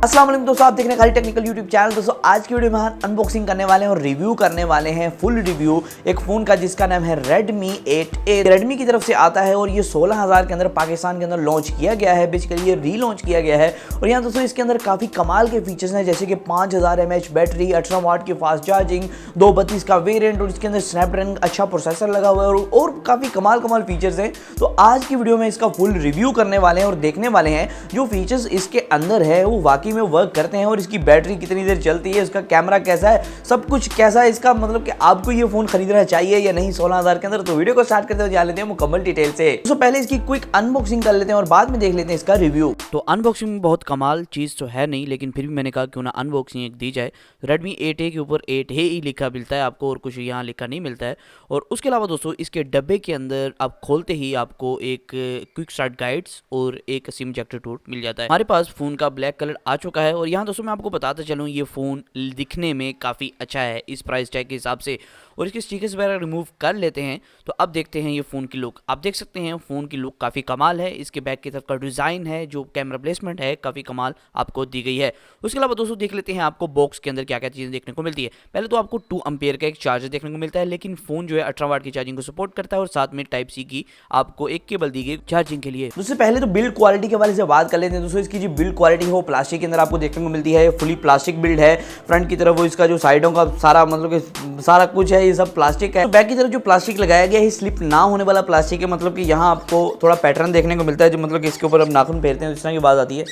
अस्सलाम वालेकुम दोस्तों, आप देख रहे हैं खाली टेक्निकल यूट्यूब चैनल। दोस्तों आज की वीडियो में हम अनबॉक्सिंग करने वाले हैं और रिव्यू करने वाले हैं, फुल रिव्यू एक फ़ोन का जिसका नाम है Redmi 8A। Redmi की तरफ से आता है और ये 16,000 के अंदर पाकिस्तान के अंदर लॉन्च किया गया है। बेसिकली ये रीलॉन्च किया गया है और यहाँ दोस्तों इसके अंदर काफ़ी कमाल के फीचर्स हैं, जैसे कि 5000 mAh बैटरी, 18 वाट की फास्ट चार्जिंग, 232 का वेरियंट और इसके अंदर स्नैपड्रैगन अच्छा प्रोसेसर लगा हुआ है और काफ़ी कमाल फीचर्स हैं। तो आज की वीडियो में इसका फुल रिव्यू करने वाले हैं और देखने वाले हैं जो फीचर्स इसके अंदर है वो वाकई में वर्क करते हैं और इसकी बैटरी कितनी देर चलती है, इसका कैमरा कैसा है, सब कुछ कैसा है इसका, मतलब कि आपको ये फोन खरीदना चाहिए या नहीं 16,000 के अंदर। तो वीडियो को स्टार्ट करते हुए जान लेते हैं मुकम्मल डिटेल से। तो पहले इसकी क्विक अनबॉक्सिंग कर लेते हैं और बाद में देख लेते हैं इसका रिव्यू। तो अनबॉक्सिंग में बहुत कमाल चीज़ तो है नहीं, लेकिन फिर भी मैंने कहा क्यों ना अनबॉक्सिंग एक दी जाए। Redmi 8A के ऊपर 8A ही लिखा मिलता है आपको और कुछ यहाँ लिखा नहीं मिलता है। और उसके अलावा दोस्तों इसके डब्बे के अंदर आप खोलते ही आपको एक क्विक स्टार्ट गाइड्स और एक सिम इजेक्टर टूल मिल जाता है। हमारे पास फ़ोन का ब्लैक कलर आ चुका है और यहाँ दोस्तों मैं आपको बताता चलूँ ये फ़ोन दिखने में काफ़ी अच्छा है इस प्राइस टैग के हिसाब से। और इसके स्टिकर्स वगैरह रिमूव कर लेते हैं तो अब देखते हैं ये फ़ोन की लुक। आप देख सकते हैं फ़ोन की लुक काफ़ी कमाल है। इसके बैक की तरफ का डिज़ाइन है, जो कैमरा प्लेसमेंट है काफ़ी कमाल आपको दी गई है। उसके अलावा दोस्तों देख लेते हैं आपको बॉक्स के अंदर क्या क्या चीज़ें देखने को मिलती है। पहले तो आपको 2 एम्पेयर का एक चार्जर देखने को मिलता है, लेकिन फ़ोन जो है 18 वाट की चार्जिंग को सपोर्ट करता है और साथ में टाइप सी की आपको एक केबल दी गई चार्जिंग के लिए। उससे पहले तो बिल्ड क्वालिटी के बारे में बात कर लेते हैं। दोस्तों इसकी जो बिल्ड क्वालिटी है वो प्लास्टिक के अंदर आपको देखने को मिलती है, फुली प्लास्टिक बिल्ड है। फ्रंट की तरफ वो इसका जो साइडों का सारा मतलब कि सारा कुछ है ये सब प्लास्टिक है। बैक की तरफ जो प्लास्टिक लगाया गया है स्लिप ना होने वाला प्लास्टिक है, मतलब कि यहाँ आपको थोड़ा पैटर्न देखने को मिलता है, जो मतलब कि इसके ऊपर अब नाखून फेरते हैं तो इस तरह की बात आती है।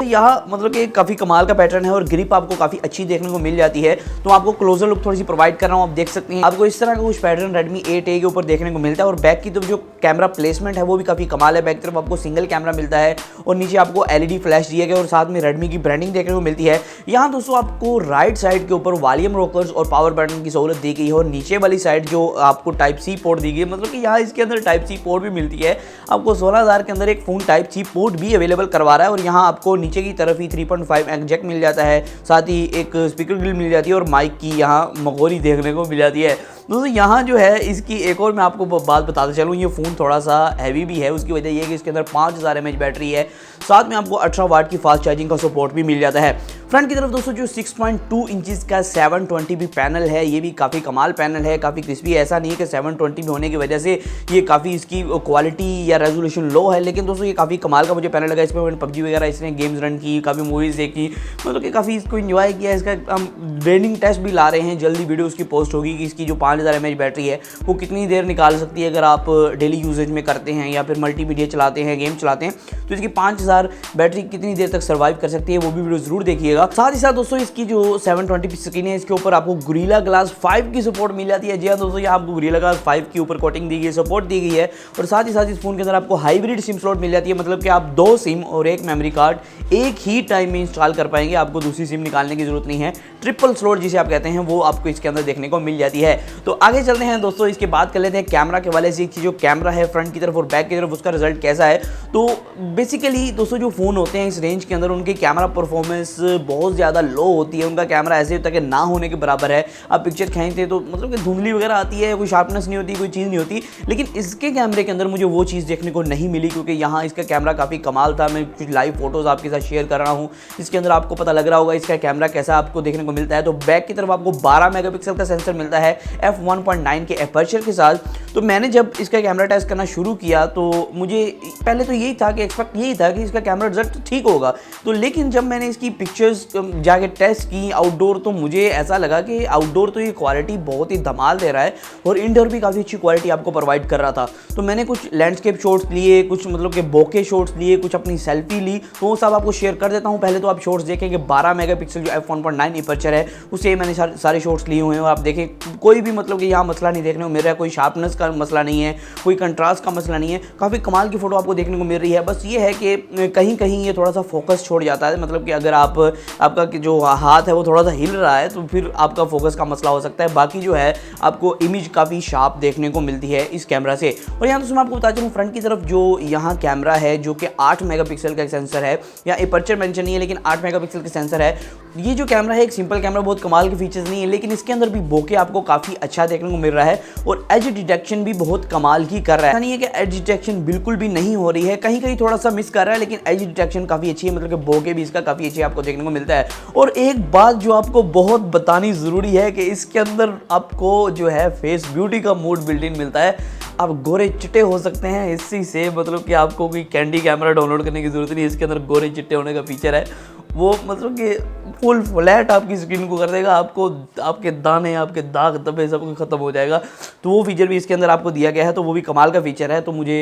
यहाँ मतलब कि काफ़ी कमाल का पैटर्न है और ग्रिप आपको काफ़ी अच्छी देखने को मिल जाती है। तो आपको क्लोजर लुक थोड़ी सी प्रोवाइड कर रहा हूँ, आप देख सकते हैं आपको इस तरह का कुछ पैटर्न Redmi 8A के ऊपर देखने को मिलता है। और बैक की तरफ जो कैमरा प्लेसमेंट है वो भी काफ़ी कमाल है। बैक की तरफ आपको सिंगल कैमरा मिलता है और नीचे आपको LED फ्लैश दिया गया और साथ में Redmi की ब्रांडिंग देखने को मिलती है। यहाँ दोस्तों आपको राइट साइड के ऊपर वॉल्यूम रोकर्स और पावर बटन की सहूलत दी गई है और नीचे वाली साइड जो आपको टाइप सी पोर्ट दी गई है, मतलब कि यहाँ इसके अंदर टाइप सी पोर्ट भी मिलती है। आपको 16,000 के अंदर एक फ़ोन टाइप सी पोर्ट भी अवेलेबल करवा रहा है और यहाँ आपको नीचे की तरफ ही 3.5 जैक मिल जाता है, साथ ही एक स्पीकर ग्रिल मिल जाती है और माइक की यहाँ मगोरी देखने को मिल जाती है। दोस्तों यहाँ जो है इसकी एक और मैं आपको बात बताता चलूँ, ये फ़ोन थोड़ा सा हैवी भी है। उसकी वजह यह है कि इसके अंदर 5000 mAh बैटरी है, साथ में आपको 18 वाट की फास्ट चार्जिंग का सपोर्ट भी मिल जाता है। फ्रंट की तरफ दोस्तों जो 6.2 इंचेस का 720p पैनल है, ये भी काफ़ी कमाल पैनल है, काफ़ी क्रिस्पी। ऐसा नहीं है कि 720p होने की वजह से ये काफ़ी इसकी क्वालिटी या रेजोल्यूशन लो है, लेकिन दोस्तों ये काफ़ी कमाल का मुझे पैनल लगा। इसमें मैंने PUBG वगैरह इसने गेम्स रन की, काफ़ी मूवीज़ देखी, मतलब कि काफ़ी इसको इन्जॉय किया। इसका हम रेनिंग टेस्ट भी ला रहे हैं, जल्दी वीडियो उसकी पोस्ट होगी कि इसकी जो 5000 mAh बैटरी है वो कितनी देर निकाल सकती है अगर आप डेली यूजेज में करते हैं या फिर मल्टीमीडिया चलाते हैं, गेम चलाते हैं, तो इसकी 5000 बैटरी कितनी देर तक सर्वाइव कर सकती है, वो भी वीडियो जरूर देखिएगा। साथ ही साथ दोस्तों इसकी जो 720p स्क्रीन है इसके ऊपर आपको Gorilla Glass 5 की सपोर्ट मिल जाती है। जी हाँ दोस्तों, यहाँ आपको Gorilla Glass 5 की ऊपर कोटिंग दी गई है, सपोर्ट दी गई है। और साथ ही साथ इस फोन के अंदर आपको हाइब्रिड सिम स्लॉट मिल जाती है, मतलब कि आप 2 सिम और एक मेमोरी कार्ड एक ही टाइम में इंस्टॉल कर पाएंगे, आपको दूसरी सिम निकालने की जरूरत नहीं है। ट्रिपल स्लॉट जिसे आप कहते हैं वो आपको इसके अंदर देखने को मिल जाती है। तो आगे चलते हैं दोस्तों, इसके बात कर लेते हैं कैमरा के वाले से कि जो कैमरा है फ्रंट की तरफ और बैक की तरफ उसका रिजल्ट कैसा है। तो बेसिकली दोस्तों जो फ़ोन होते हैं इस रेंज के अंदर उनकी कैमरा परफॉर्मेंस बहुत ज़्यादा लो होती है, उनका कैमरा ऐसे होता है कि ना होने के बराबर है। आप पिक्चर खींचते तो मतलब कि धुंधली वगैरह आती है, कोई शार्पनेस नहीं होती, कोई चीज़ नहीं होती। लेकिन इसके कैमरे के अंदर मुझे वो चीज़ देखने को नहीं मिली, क्योंकि यहाँ इसका कैमरा काफ़ी कमाल था। मैं कुछ लाइव फोटोज़ आपके साथ शेयर कर रहा हूँ, इसके अंदर आपको पता लग रहा होगा इसका कैमरा कैसा आपको देखने को मिलता है। तो बैक की तरफ आपको 12 मेगापिक्सल का सेंसर मिलता है f1.9 के एपर्चर के साथ। तो मैंने जब इसका कैमरा टेस्ट करना शुरू किया तो मुझे पहले तो यही था कि एक्सपेक्ट यही था कि इसका कैमरा रिजल्ट ठीक होगा, तो लेकिन जब मैंने इसकी पिक्चर्स जाके टेस्ट की आउटडोर, तो मुझे ऐसा लगा कि आउटडोर तो ये क्वालिटी बहुत ही धमाल दे रहा है और इंडोर भी काफ़ी अच्छी क्वालिटी आपको प्रोवाइड कर रहा था। तो मैंने कुछ लैंडस्केप शॉट्स लिए, कुछ मतलब कि बोके शॉट्स लिए, कुछ अपनी सेल्फी ली, तो वो सब आपको शेयर कर देता हूँ। पहले तो आप शॉट्स देखें कि 12 मेगापिक्सल जो f1.9 एपर्चर है उससे मैंने सारे शॉट्स लिए हुए हैं और आप देखें कोई भी मतलब कि यहाँ मसला नहीं देखने को मिल रहा है, कोई शार्पनेस का मसला नहीं है, कोई कंट्रास्ट का मसला नहीं है। काफ़ी कमाल की फ़ोटो आपको देखने को मिल रही है। बस ये है कि कहीं कहीं ये थोड़ा सा फोकस छोड़ जाता है, मतलब कि अगर आपका जो हाथ है वो थोड़ा सा हिल रहा है तो फिर आपका फोकस का मसला हो सकता है। बाकी जो है आपको इमेज काफ़ी शार्प देखने को मिलती है इस कैमरा से। और यहाँ तो मैं आपको बता चलूँ फ्रंट की तरफ जो यहाँ कैमरा है जो कि 8 मेगापिक्सल का सेंसर है, या एपर्चर मेंशन नहीं है लेकिन 8 मेगापिक्सल का सेंसर है। ये जो कैमरा है एक सिंपल कैमरा, बहुत कमाल के फीचर्स नहीं है, लेकिन इसके अंदर भी बोके आपको काफ़ी अच्छा देखने को मिल रहा है और एज डिटेक्शन डिटेक्शन भी बहुत कमाल की कर रहा है। ऐसा नहीं है कि एज डिटेक्शन बिल्कुल भी नहीं हो रही है, कहीं कहीं थोड़ा सा मिस कर रहा है, लेकिन एज डिटेक्शन काफ़ी अच्छी है, मतलब कि बोके भी इसका काफ़ी अच्छी आपको देखने को मिलता है। और एक बात जो आपको बहुत बतानी ज़रूरी है कि इसके अंदर आपको जो है फेस ब्यूटी का मोड बिल्ट इन मिलता है। आप गोरे चिट्टे हो सकते हैं इसी से, मतलब कि आपको कोई कैंडी कैमरा डाउनलोड करने की ज़रूरत नहीं, इसके अंदर गोरे चिट्टे होने का फीचर है। वो मतलब कि फुल फ्लैट आपकी स्किन को कर देगा, आपको आपके दाने, आपके दाग धब्बे सब कुछ खत्म हो जाएगा। तो वो फीचर भी इसके अंदर आपको दिया गया है, तो वो भी कमाल का फीचर है। तो मुझे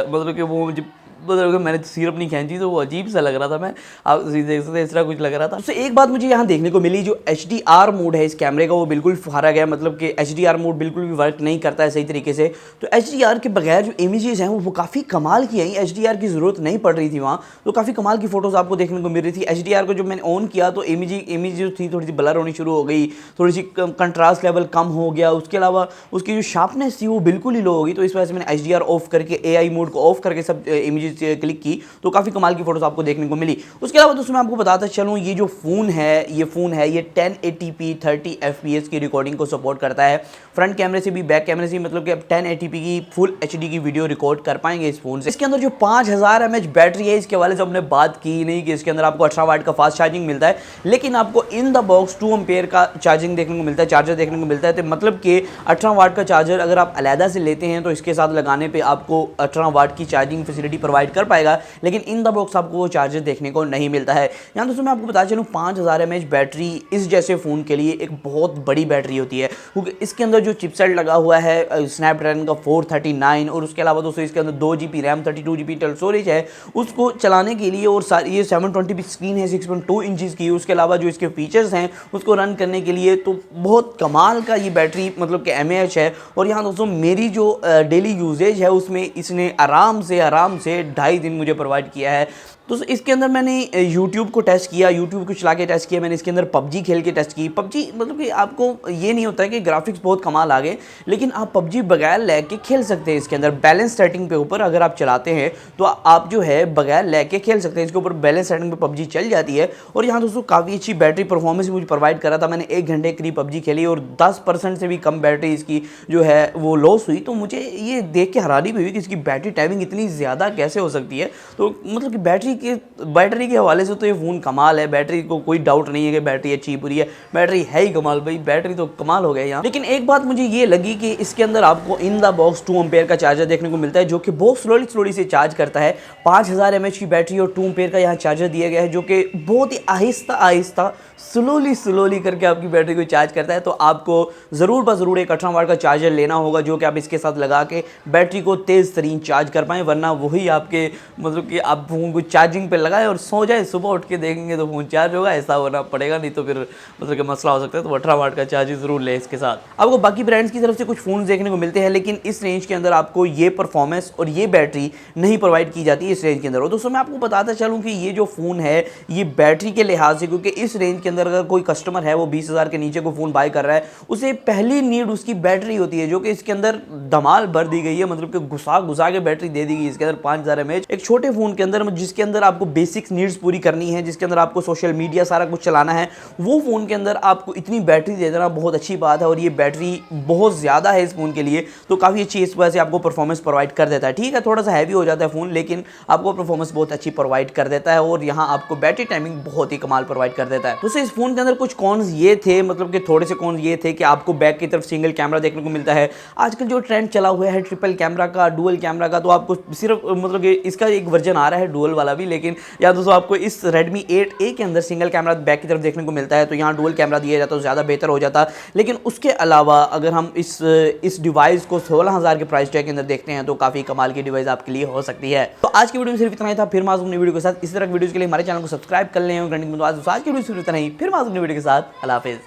मतलब कि वो मुझे मतलब कि मैंने सिरप नहीं खींची तो वो अजीब सा लग रहा था, मैं आप देख सकते इस तरह कुछ लग रहा था। उससे एक बात मुझे यहाँ देखने को मिली, जो HDR मोड है इस कैमरे का वो बिल्कुल फाड़ा गया, मतलब कि HDR मोड बिल्कुल भी वर्क नहीं करता है सही तरीके से। तो HDR के बगैर जो इमेजेस हैं वो काफ़ी कमाल की हैं, HDR की ज़रूरत नहीं पड़ रही थी वहाँ, तो काफ़ी कमाल की फोटोज़ आपको देखने को मिल रही थी। HDR को जब मैंने ऑन किया तो इमेज जो थी थोड़ी सी ब्लर होनी शुरू हो गई, थोड़ी सी कंट्रास्ट लेवल कम हो गया, उसके अलावा उसकी जो शार्पनेस थी वो बिल्कुल ही लो हो गई। तो इस वजह से मैंने HDR ऑफ करके AI मोड को ऑफ करके सब इमेजेस क्लिक की, तो काफ़ी कमाल की फोटोज आपको देखने को मिली। उसके अलावा दोस्तों मैं आपको बताता चलूँ, ये जो फ़ोन है ये 1080p 30 fps की रिकॉर्डिंग को सपोर्ट करता है, फ्रंट कैमरे से भी बैक कैमरे से, मतलब कि अब 1080p की फुल HD की वीडियो रिकॉर्ड कर पाएंगे इस फोन से। इसके अंदर जो 5000 mAh बैटरी है, इसके हवाले से हमने बात की नहीं कि इसके अंदर आपको 18 वाट का फास्ट चार्जिंग मिलता है, लेकिन आपको इन द बॉक्स 2 एम्पेयर का चार्जिंग देखने को मिलता है, चार्जर देखने को मिलता है। तो मतलब कि 18 वाट का चार्जर अगर आप अलहदा से लेते हैं तो इसके साथ लगाने पर आपको 18 वाट की चार्जिंग फैसिलिटी प्रोवाइड कर पाएगा, लेकिन इन द बॉक्स आपको वो चार्जर देखने को नहीं मिलता है। यहाँ दोस्तों मैं आपको बता चलूँ 5000 mAh बैटरी इस जैसे फ़ोन के लिए एक बहुत बड़ी बैटरी होती है, क्योंकि इसके अंदर जो चिपसेट लगा हुआ है स्नैपड्रैगन का 439, और उसके अलावा दोस्तों इसके अंदर 2GB RAM 32GB internal storage है, उसको चलाने के लिए, और ये 720p स्क्रीन है 6.2 इंचज़ की, उसके अलावा जो इसके फीचर्स हैं उसको रन करने के लिए तो बहुत कमाल का ये बैटरी मतलब कि mAh है। और यहाँ दोस्तों मेरी जो डेली यूजेज है उसमें इसने आराम से 2.5 दिन मुझे प्रोवाइड किया है। तो इसके अंदर मैंने YouTube को टेस्ट किया, YouTube को चला के टेस्ट किया, मैंने इसके अंदर PUBG खेल के टेस्ट की। PUBG मतलब कि आपको ये नहीं होता है कि ग्राफिक्स बहुत कमाल आ गए, लेकिन आप PUBG बगैर लैग के खेल सकते हैं। इसके अंदर बैलेंस सेटिंग पे ऊपर अगर आप चलाते हैं तो आप जो है बगैर लैग के खेल सकते हैं, इसके ऊपर बैलेंस सेटिंग पे PUBG चल जाती है। और यहाँ दोस्तों काफ़ी अच्छी बैटरी परफॉर्मेंस मुझे प्रोवाइड करा था, मैंने 1 घंटे करीब PUBG खेली और 10% से भी कम बैटरी इसकी जो है वो लॉस हुई। तो मुझे ये देख के हैरानी भी हुई कि इसकी बैटरी टाइमिंग इतनी ज़्यादा कैसे हो सकती है। तो मतलब कि बैटरी के हवाले से तो ये फ़ोन कमाल है, बैटरी को कोई डाउट नहीं है कि बैटरी अच्छी बुरी है, बैटरी है ही कमाल, भाई बैटरी तो कमाल हो गया यहाँ। लेकिन एक बात मुझे ये लगी कि इसके अंदर आपको इन द बॉक्स 2 एम्पेयर का चार्जर देखने को मिलता है, जो कि बहुत स्लोली से चार्ज करता है। 5000 mAh की बैटरी और 2 एम्पेयर का यहाँ चार्जर दिया गया है, जो कि बहुत ही आहिस्ता स्लोली करके आपकी बैटरी को चार्ज करता है। तो आपको ज़रूर एक 18 वाट का चार्जर लेना होगा, जो कि आप इसके साथ लगा के बैटरी को तेज़ तरीन चार्ज कर पाएँ, वरना वही आपके मतलब कि आप फ़ोन को चार्जिंग पे लगाए और सो जाए, सुबह उठ के देखेंगे तो फ़ोन चार्ज होगा, ऐसा होना पड़ेगा, नहीं तो फिर मतलब कि मसला हो सकता है। तो 18 वाट का चार्जर ज़रूर लें इसके साथ। आपको बाकी ब्रांड्स की तरफ से कुछ फ़ोन देखने को मिलते हैं, लेकिन इस रेंज के अंदर आपको ये परफॉर्मेंस और ये बैटरी नहीं प्रोवाइड की जाती है इस रेंज के अंदर। और दोस्तों मैं आपको बताता चलूँ कि ये जो फ़ोन है ये बैटरी के लिहाज से, क्योंकि इस रेंज के अंदर अगर कोई कस्टमर है वो 20,000 के नीचे को फ़ोन बाय कर रहा है, उसे पहली नीड उसकी बैटरी होती है, जो कि इसके अंदर धमाल भर दी गई है, मतलब कि घुसा के बैटरी दे दी गई इसके अंदर 5000 mAh एक छोटे फ़ोन के अंदर, जिसके अंदर आपको बेसिक नीड्स पूरी करनी है, जिसके अंदर आपको सोशल मीडिया सारा कुछ चलाना है, वो फ़ोन के अंदर आपको इतनी बैटरी दे देना बहुत अच्छी बात है। और ये बैटरी बहुत ज़्यादा है इस फ़ोन के लिए, तो काफ़ी अच्छी इस वजह से आपको परफॉर्मेंस प्रोवाइड कर देता है। ठीक है थोड़ा सा हैवी हो जाता है फ़ोन, लेकिन आपको परफॉर्मेंस बहुत अच्छी प्रोवाइड कर देता है, और यहाँ आपको बैटरी टाइमिंग बहुत ही कमाल प्रोवाइड कर देता है। तो इस फ़ोन के अंदर कुछ कॉन्स ये थे, मतलब कि थोड़े से कॉन्स ये थे कि आपको बैक की तरफ सिंगल कैमरा देखने को मिलता है। आजकल जो ट्रेंड चला हुआ है ट्रिपल कैमरा का, डुअल कैमरा का, तो आपको सिर्फ मतलब कि इसका एक वर्जन आ रहा है डुअल वाला भी, लेकिन यहाँ दोस्तों आपको इस Redmi 8A के अंदर सिंगल कैमरा बैक की तरफ देखने को मिलता है। तो यहाँ डुअल कैमरा दिया जाता तो ज़्यादा बेहतर हो जाता। लेकिन उसके अलावा अगर हम इस डिवाइस को 16,000 के प्राइस टैग के अंदर देखते हैं तो काफ़ी कमाल की डिवाइस आपके लिए हो सकती है। तो आज की वीडियो में सिर्फ इतना ही था, फिर मैं अपनी वीडियो के साथ इस तरह की वीडियोज़ के लिए हमारे चैनल को सब्सक्राइब कर लें। आज की वीडियो सिर्फ इतना ही, फिर मैं अपनी वीडियो के साथ अल्लाह हाफिज़।